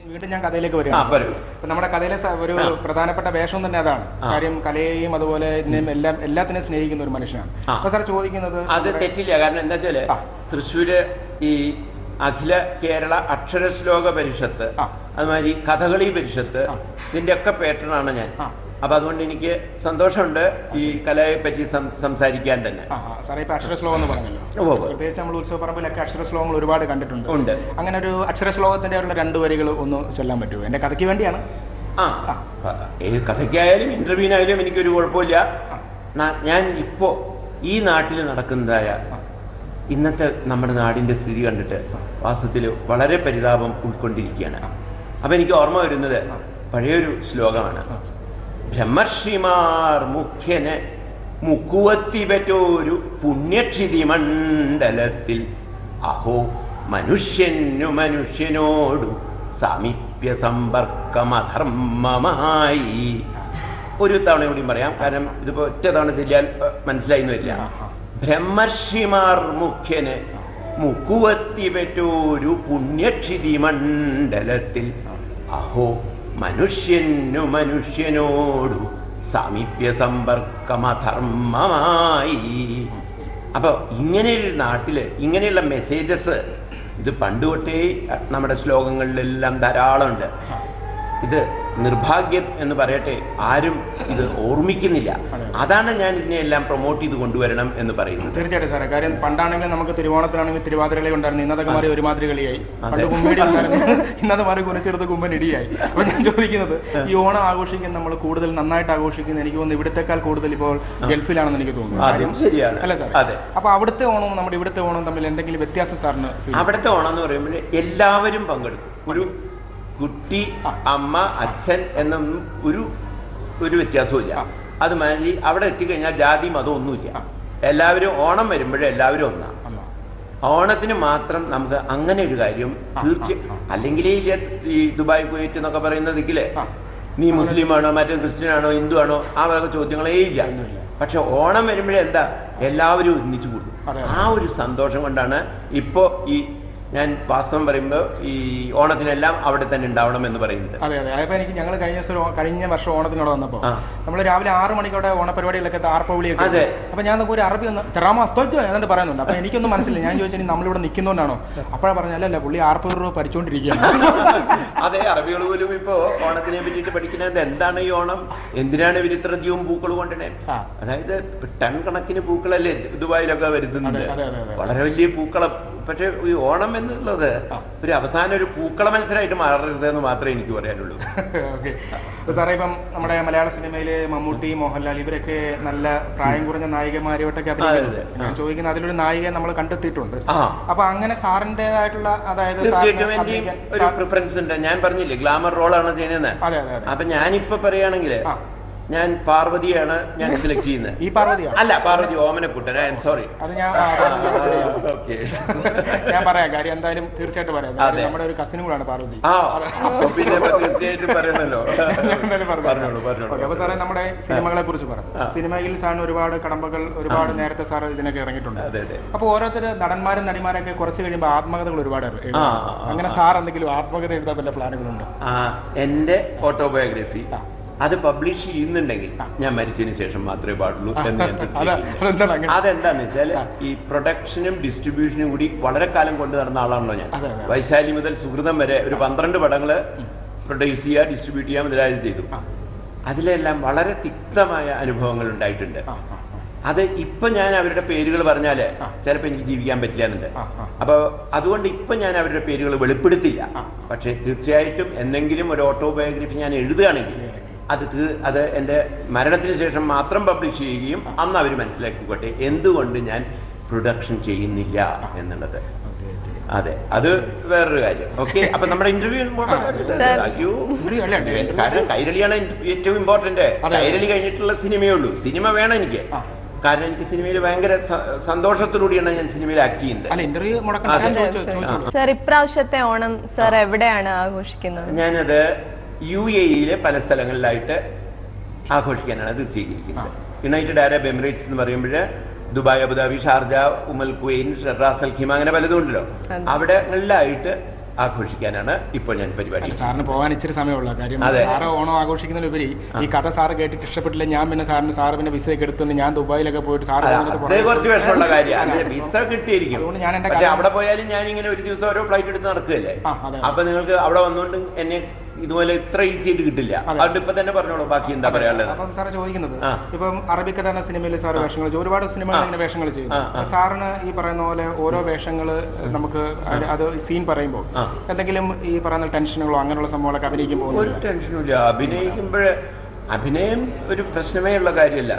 വീണ്ടും ഞാൻ കഥയിലേക്ക് വരികയാണ്. ഇപ്പൊ നമ്മുടെ കഥയിലെ ഒരു പ്രധാനപ്പെട്ട വേഷം തന്നെ അതാണ്. കാര്യം കലയെയും അതുപോലെ എല്ലാത്തിനെയും സ്നേഹിക്കുന്ന ഒരു മനുഷ്യനാണ്. അപ്പൊ സാർ ചോദിക്കുന്നത് അത് തെറ്റില്ല. കാരണം എന്താ വെച്ചാല് തൃശ്ശൂര് ഈ അഖില കേരള അക്ഷരശ്ലോക പരിഷത്ത്, അതുമാതിരി കഥകളി പരിഷത്ത്, ഇതിന്റെ ഒക്കെ പേട്ടനാണ് ഞാൻ. അപ്പൊ അതുകൊണ്ട് എനിക്ക് സന്തോഷമുണ്ട് ഈ കലയെ പറ്റി സംസാരിക്കാൻ തന്നെ. സാറേ ഇപ്പൊ അക്ഷരശ്ലോകം എന്ന് പറഞ്ഞല്ലോ, പ്രത്യേകിച്ച് നമ്മൾ ഉത്സവപ്പറമ്പിലൊക്കെ അക്ഷരശ്ലോകങ്ങൾ ഒരുപാട് കണ്ടിട്ടുണ്ട്. അങ്ങനെ ഒരു അക്ഷരശ്ലോകത്തിന്റെ ഉള്ള 2 വരികൾ ഒന്ന് ചൊല്ലാൻ പറ്റുമോ? എന്റെ കഥയ്ക്ക് വേണ്ടിയാണ്. ഏത് കഥയ്ക്കായാലും ഇന്റർവ്യൂവിനായാലും എനിക്കൊരു കുഴപ്പമില്ല. ഞാൻ ഇപ്പോ ഈ നാട്ടിൽ നടക്കുന്നതായ ഇന്നത്തെ നമ്മുടെ നാടിന്റെ സ്ഥിതി കണ്ടിട്ട് വാസ്തവത്തിൽ വളരെ പരിതാപം ഉൾക്കൊണ്ടിരിക്കുകയാണ്. അപ്പൊ എനിക്ക് ഓർമ്മ വരുന്നത് പഴയൊരു ശ്ലോകമാണ്. ബ്രഹ്മർഷിമാർ മുഖ്യന് മുക്കുവത്തി പറ്റൊരു പുണ്യക്ഷിതി മണ്ഡലത്തിൽ അഹോ മനുഷ്യനോടു സാമീപ്യ സമ്പർക്കമധർമ്മമായി. ഒരു തവണ കൂടി പറയാം, കാരണം ഇതിപ്പോ ഒറ്റ തവണ ചെല്ലിയാൽ മനസ്സിലായിന്ന് വരില്ല. ബ്രഹ്മർഷിമാർ മുഖ്യന് മുക്കുവത്തി പറ്റൊരു പുണ്യക്ഷിതി മണ്ഡലത്തിൽ അഹോ മനുഷ്യനോടു സാമീപ്യ സമ്പർക്കമധർമ്മമായി. അപ്പൊ ഇങ്ങനെയൊരു നാട്ടില് ഇങ്ങനെയുള്ള മെസ്സേജസ് ഇത് പണ്ടുതൊട്ടേ നമ്മുടെ ശ്ലോകങ്ങളിലെല്ലാം ധാരാളം ഉണ്ട്. ഇത് നിർഭാഗ്യം എന്ന് പറയട്ടെ, ആരും ഇത് ഓർമ്മിക്കുന്നില്ല. അതാണ് ഞാൻ ഇതിനെല്ലാം പ്രൊമോട്ട് ചെയ്ത് കൊണ്ടുവരണം എന്ന് പറയുന്നത്. തീർച്ചയായിട്ടും സാറേ, കാര്യം പണ്ടാണെങ്കിൽ നമുക്ക് തിരുവോണത്തിലാണെങ്കിൽ തിരുവാതിരകളി ഉണ്ടായിരുന്നു, ഇന്നത്തെ മാറി ഒരുമാതിരി കളിയായി. പണ്ട് കുമ്പേടി ഉണ്ടായിരുന്നു, ഇന്നത്തെ മാറി കുനിച്ചെടുത്ത് കുമ്പൻ ഇടിയായി. അപ്പൊ ഞാൻ ചോദിക്കുന്നത്, ഈ ഓണം ആഘോഷിക്കാൻ നമ്മൾ കൂടുതൽ നന്നായിട്ട് ആഘോഷിക്കുന്നത് എനിക്ക് തോന്നുന്നു ഇവിടത്തെക്കാൾ കൂടുതൽ ഇപ്പോൾ ഗൾഫിലാണെന്ന് എനിക്ക് തോന്നുന്നു. ശരിയാണ് അല്ല സാർ? അതെ. അപ്പൊ അവിടുത്തെ ഓണവും നമ്മുടെ ഇവിടുത്തെ ഓണവും തമ്മിൽ എന്തെങ്കിലും വ്യത്യാസം സാറിന്? അവിടുത്തെ ഓണം എന്ന് പറയുമ്പോൾ എല്ലാവരും പങ്കെടുക്കും. ഒരു കുട്ടി, അമ്മ, അച്ഛൻ എന്നൊന്നും ഒരു വ്യത്യാസവും ഇല്ല. അതുമാതിരി അവിടെ എത്തിക്കഴിഞ്ഞാൽ ജാതി മതം ഒന്നുമില്ല. എല്ലാവരും ഓണം വരുമ്പോഴേ എല്ലാവരും ഒന്നാണ്. ഓണത്തിന് മാത്രം നമുക്ക് അങ്ങനെ ഒരു കാര്യം അല്ലെങ്കിൽ ഈ ദുബായ്, കുവൈറ്റ് എന്നൊക്കെ പറയുന്നതിലെ നീ മുസ്ലിമാണോ മറ്റേ ക്രിസ്ത്യനാണോ ഹിന്ദു ആണോ ആ വക ചോദ്യങ്ങളേ ഇല്ല. പക്ഷെ ഓണം വരുമ്പോഴേ എന്താ എല്ലാവരും ഒന്നിച്ചു കൂടും. ആ ഒരു സന്തോഷം കൊണ്ടാണ് ഇപ്പോ ഈ ഞാൻ വാസ്തവം പറയുമ്പോൾ ഈ ഓണത്തിനെല്ലാം അവിടെ തന്നെ ഉണ്ടാവണം എന്ന് പറയുന്നത്. അതെ അതെ. അപ്പൊ എനിക്ക് ഞങ്ങൾ കഴിഞ്ഞ വർഷം ഓണത്തിനോട് വന്നപ്പോൾ നമ്മൾ രാവിലെ 6 മണിക്കോടെ ഓണപരിപാടികളൊക്കെ ആർപ്പവിളിയൊക്കെ. അതെ. അപ്പൊ ഞാൻ ഒരു അറബി ഒന്ന് ഏതാണ്ട് പറയുന്നുണ്ട്. അപ്പൊ എനിക്കൊന്നും മനസ്സിലായി. ഞാൻ ചോദിച്ചാൽ നമ്മളിവിടെ നിൽക്കുന്നോണ്ടാണോ? അപ്പോഴാ പറഞ്ഞല്ല, പുള്ളി ആർപ്പൂർവ്വ പഠിച്ചുകൊണ്ടിരിക്കുകയാണ്. അതെ, അറബികൾ പോലും ഇപ്പോ ഓണത്തിനെ പറ്റിയിട്ട് പഠിക്കുന്നത്. എന്താണ് ഈ ഓണം, എന്തിനാണ് ഇവർ ഇത്രയധികം പൂക്കൾ കൊണ്ടേ? അതായത് ടൺ കണക്കിന് പൂക്കളല്ലേ ദുബായിലൊക്കെ വരുത്തുന്നത്, വളരെ വലിയ പൂക്കളം. പക്ഷെ ഈ ഓണം എന്നുള്ളത് ഒരു അവസാനം ഒരു പൂക്കള മത്സരമായിട്ട് മാറരുത് എന്ന് മാത്രമേ എനിക്ക് പറയാനുള്ളൂ. ഓക്കെ. സാറേ, ഇപ്പം നമ്മുടെ മലയാള സിനിമയില് മമ്മൂട്ടി, മോഹൻലാൽ ഇവരൊക്കെ നല്ല പ്രായം കുറഞ്ഞ നായികമാരോട്ടൊക്കെ അഭിനയിക്കുന്നത്. ഞാൻ ചോദിക്കുന്നത്, അതിലൊരു നായികയെ നമ്മൾ കണ്ടെത്തിയിട്ടുണ്ട്. അപ്പൊ അങ്ങനെ സാറിൻ്റെതായിട്ടുള്ള, അതായത് തീർച്ചയായിട്ടും എനിക്ക് ഒരു പ്രിഫറൻസ് ഉണ്ട്. ഞാൻ പറഞ്ഞില്ലേ ഗ്ലാമർ റോളാണ് ചെയ്യുന്നത്. അപ്പൊ ഞാനിപ്പോ പറയുകയാണെങ്കിൽ ഞാൻ പാർവതിയാണ് ഞാൻ സെലക്ട് ചെയ്യുന്നത്. ഈ പാർവതിയാണ്? അല്ല, Parvathy Omanakuttan. I am sorry. അത് ഞാൻ പറയാം. കാര്യം എന്തായാലും തീർച്ചയായിട്ടും പറയാം. നമ്മുടെ ഒരു കസിനും കൂടാണ് പാർവതി. പിന്നെ തീർച്ചയായിട്ടും പറയണല്ലോ. അപ്പൊ സാറേ, നമ്മുടെ സിനിമകളെ കുറിച്ച് പറയാം. സിനിമയിൽ സാറിന് ഒരുപാട് കടമ്പകൾ, ഒരുപാട് നേരത്തെ സാർ ഇതിനൊക്കെ ഇറങ്ങിയിട്ടുണ്ട്. അപ്പൊ ഓരോരുത്തർ നടന്മാരും നടിമാരൊക്കെ കുറച്ച് കഴിയുമ്പോൾ ആത്മകഥകൾ ഒരുപാട് അങ്ങനെ സാർ എന്തെങ്കിലും ആത്മകഥ എഴുതാൻ പറ്റുന്ന പ്ലാനുകളുണ്ട്? എന്റെ ഓട്ടോബയോഗ്രഫി അത് പബ്ലിഷ് ചെയ്യുന്നുണ്ടെങ്കിൽ ഞാൻ മരിച്ചതിന് ശേഷം മാത്രമേ പാടുള്ളൂ എന്ന് ഞാൻ തീരുമാനിച്ചു. അതെന്താന്ന് വെച്ചാൽ ഈ പ്രൊഡക്ഷനും ഡിസ്ട്രിബ്യൂഷനും കൂടി വളരെ കാലം കൊണ്ട് നടന്ന ആളാണല്ലോ ഞാൻ. വൈശാലി മുതൽ സുഹൃതം വരെ ഒരു 12 പടങ്ങൾ പ്രൊഡ്യൂസ് ചെയ്യുക, ഡിസ്ട്രിബ്യൂട്ട് ചെയ്യാൻ മുതലായത് ചെയ്തു. അതിലെല്ലാം വളരെ തിക്തമായ അനുഭവങ്ങൾ ഉണ്ടായിട്ടുണ്ട്. അത് ഇപ്പൊ ഞാൻ അവരുടെ പേരുകൾ പറഞ്ഞാല് ചിലപ്പോൾ എനിക്ക് ജീവിക്കാൻ പറ്റില്ല എന്നുണ്ട്. അപ്പൊ അതുകൊണ്ട് ഇപ്പൊ ഞാൻ അവരുടെ പേരുകൾ വെളിപ്പെടുത്തില്ല. പക്ഷെ തീർച്ചയായിട്ടും എന്തെങ്കിലും ഒരു ഓട്ടോബയോഗ്രഫി ഞാൻ എഴുതുകയാണെങ്കിൽ അത് എൻ്റെ മരണത്തിന് ശേഷം മാത്രം പബ്ലിഷ് ചെയ്യുകയും അന്ന് അവർ മനസ്സിലാക്കിക്കോട്ടെ എന്തുകൊണ്ട് ഞാൻ പ്രൊഡക്ഷൻ ചെയ്യുന്നില്ല എന്നുള്ളത്. അതെ, അത് വേറൊരു കാര്യം. ഓക്കെ. അപ്പൊ നമ്മുടെ ഇന്റർവ്യൂ കാരണം കൈരളിയാണ് ഏറ്റവും ഇമ്പോർട്ടന്റ്. കൈരളി കഴിഞ്ഞിട്ടുള്ള സിനിമയേ ഉള്ളൂ. സിനിമ വേണം എനിക്ക്. കാരണം എനിക്ക് സിനിമയിൽ ഭയങ്കര സന്തോഷത്തോടുകൂടിയാണ് ഞാൻ സിനിമയിൽ ആക്ട് ചെയ്യുന്നത്. ഇപ്രാവശ്യത്തെ ഓണം സാർ എവിടെയാണ് ആഘോഷിക്കുന്നത്? ഞാനത് UAE പല സ്ഥലങ്ങളിലായിട്ട് ആഘോഷിക്കാനാണ് അത് ചെയ്തിരിക്കുന്നത്. യുണൈറ്റഡ് അറബ് എമിറേറ്റ്സ് എന്ന് പറയുമ്പോൾ Dubai, Abu Dhabi, Sharjah, Umm al, Quwain, Ras al Khaimah, അങ്ങനെ പലതും ഉണ്ടല്ലോ. അവിടെങ്ങളിലായിട്ട് ആഘോഷിക്കാനാണ് ഇപ്പോൾ ഞാൻ പരിപാടി. സാറിന് പോകാൻ ഇച്ചിരി സമയമുള്ള കാര്യം. സാറ് ഓണം ആഘോഷിക്കുന്നതിലുപരി ഈ കഥ സാറ് കേട്ടിട്ട് ഇഷ്ടപ്പെട്ടില്ല, ഞാൻ പിന്നെ സാറ് പിന്നെ വിസ ഒക്കെ എടുത്തു ഞാൻ ദുബായിലൊക്കെ പോയിട്ട് കുറച്ച് വിഷമമുള്ള കാര്യമാണ്. വിസ കിട്ടിയിരിക്കും, പക്ഷെ അവിടെ പോയാലും ഞാൻ ഇങ്ങനെ ഒരു ദിവസം ഓരോ ഫ്ലൈറ്റ് എടുത്ത് നടക്കുകയല്ലേ. അപ്പൊ നിങ്ങൾക്ക് അവിടെ വന്നുകൊണ്ട് എന്നെ ഇതുപോലെ ഇത്ര ഈസി ആയിട്ട് കിട്ടില്ല. അതുകൊണ്ട് ഇപ്പൊ തന്നെ പറഞ്ഞോളൂ ബാക്കി എന്താ പറയാനുള്ളത്. അപ്പം സാറ് ചോദിക്കുന്നത്, ഇപ്പം അറബിക്കഥ എന്ന സിനിമയിൽ സാറ് വേഷങ്ങൾ ചെയ്യും, ഒരുപാട് സിനിമകൾ ഇങ്ങനെ വേഷങ്ങൾ ചെയ്യും. സാറിന് ഈ പറയുന്ന പോലെ ഓരോ വേഷങ്ങള് നമുക്ക് അത് സീൻ പറയുമ്പോൾ എന്തെങ്കിലും ഈ പറയുന്ന ടെൻഷനുകളോ അങ്ങനെയുള്ള സംഭവങ്ങളൊക്കെ അഭിനയിക്കുമ്പോൾ? ഒരു ടെൻഷനും ഇല്ല. അഭിനയം ഒരു പ്രശ്നമേ ഉള്ള കാര്യമല്ല.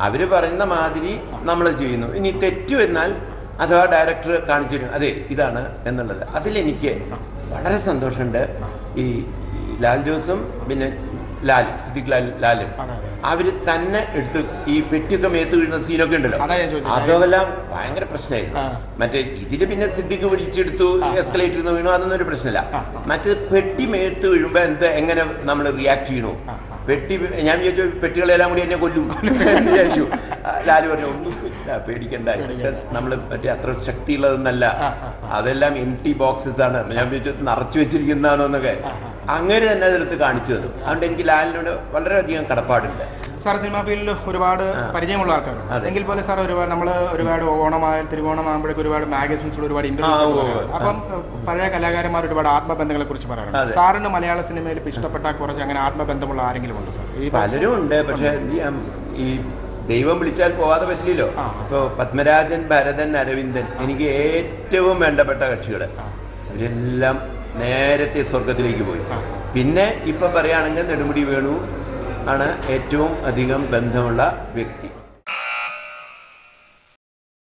അവര് പറയുന്ന മാതിരി നമ്മൾ ചെയ്യുന്നു. ഇനി തെറ്റു എന്നാൽ അഥവാ ഡയറക്ടർ കാണിച്ചു തരും അതെ ഇതാണ് എന്നുള്ളത്, അതിലെനിക്ക് വളരെ സന്തോഷമുണ്ട്. ഈ ലാൽ ജോസും പിന്നെ സിദ്ദിഖ് ലാലും അവര് തന്നെ എടുത്ത് ഈ പെട്ടിയൊക്കെ മേത്ത് വീഴുന്ന സീനൊക്കെ ഉണ്ടല്ലോ, അതെല്ലാം ഭയങ്കര പ്രശ്നമായിരുന്നു. മറ്റേ ഇതില് പിന്നെ സിദ്ദിഖ് വിളിച്ചെടുത്തു എസ്കലേറ്ററിൽ വീണു, അതൊന്നും ഒരു പ്രശ്നമില്ല. മറ്റേ പെട്ടി മേത്ത് വീഴുമ്പോ എങ്ങനെ നമ്മൾ റിയാക്ട് ചെയ്യണു? പെട്ടി ഞാൻ വിചാരിച്ചു പെട്ടികളെല്ലാം കൂടി എന്നെ കൊല്ലും വിചാരിച്ചു. ലാല് പറഞ്ഞു ഒന്നും പേടിക്കണ്ട, ഇതൊക്കെ നമ്മൾ മറ്റേ അത്ര ശക്തിയുള്ളതൊന്നല്ല, അതെല്ലാം എംപ്റ്റി ബോക്സസ് ആണ്, ഞാൻ വിചാരിച്ചു നിറച്ചു വെച്ചിരിക്കുന്നതാണോന്നൊക്കെ. അങ്ങനെ തന്നെ അതെടുത്ത് കാണിച്ചു തന്നു. അതുകൊണ്ട് എനിക്ക് ലാലിനോട് വളരെയധികം കടപ്പാടുണ്ട്. സാർ സിനിമാ ഫീൽഡിൽ ഒരുപാട് പരിചയമുള്ള ആൾക്കാരാണ്. എങ്കിൽ പോലെ സാർ നമ്മൾ ഒരുപാട് തിരുവോണമാകുമ്പോഴേക്കും ഒരുപാട് മാഗസിൻസിൽ ഒരുപാട് ഇന്റർവ്യൂസ്, അപ്പം പഴയ കലാകാരന്മാർ ഒരുപാട് ആത്മബന്ധങ്ങളെ കുറിച്ച് പറയാറുണ്ട്. സാറിന് മലയാള സിനിമയിൽ ഇഷ്ടപ്പെട്ട കുറച്ച് അങ്ങനെ ആത്മബന്ധമുള്ള ആരെങ്കിലും ഉണ്ടോ സാർ? പലരും ഉണ്ട്, പക്ഷെ ഈ ദൈവം വിളിച്ചാൽ പോകാതെ പറ്റില്ലല്ലോ. ഇപ്പോൾ പത്മരാജൻ, ഭരതൻ, അരവിന്ദൻ എനിക്ക് ഏറ്റവും വേണ്ടപ്പെട്ട കക്ഷികൾ. ഇവരെല്ലാം നേരത്തെ സ്വർഗത്തിലേക്ക് പോയി. പിന്നെ ഇപ്പം പറയുകയാണെങ്കിൽ നെടുമുടി വേണു ആണ് ഏറ്റവും അധികം ബന്ധമുള്ള വ്യക്തി.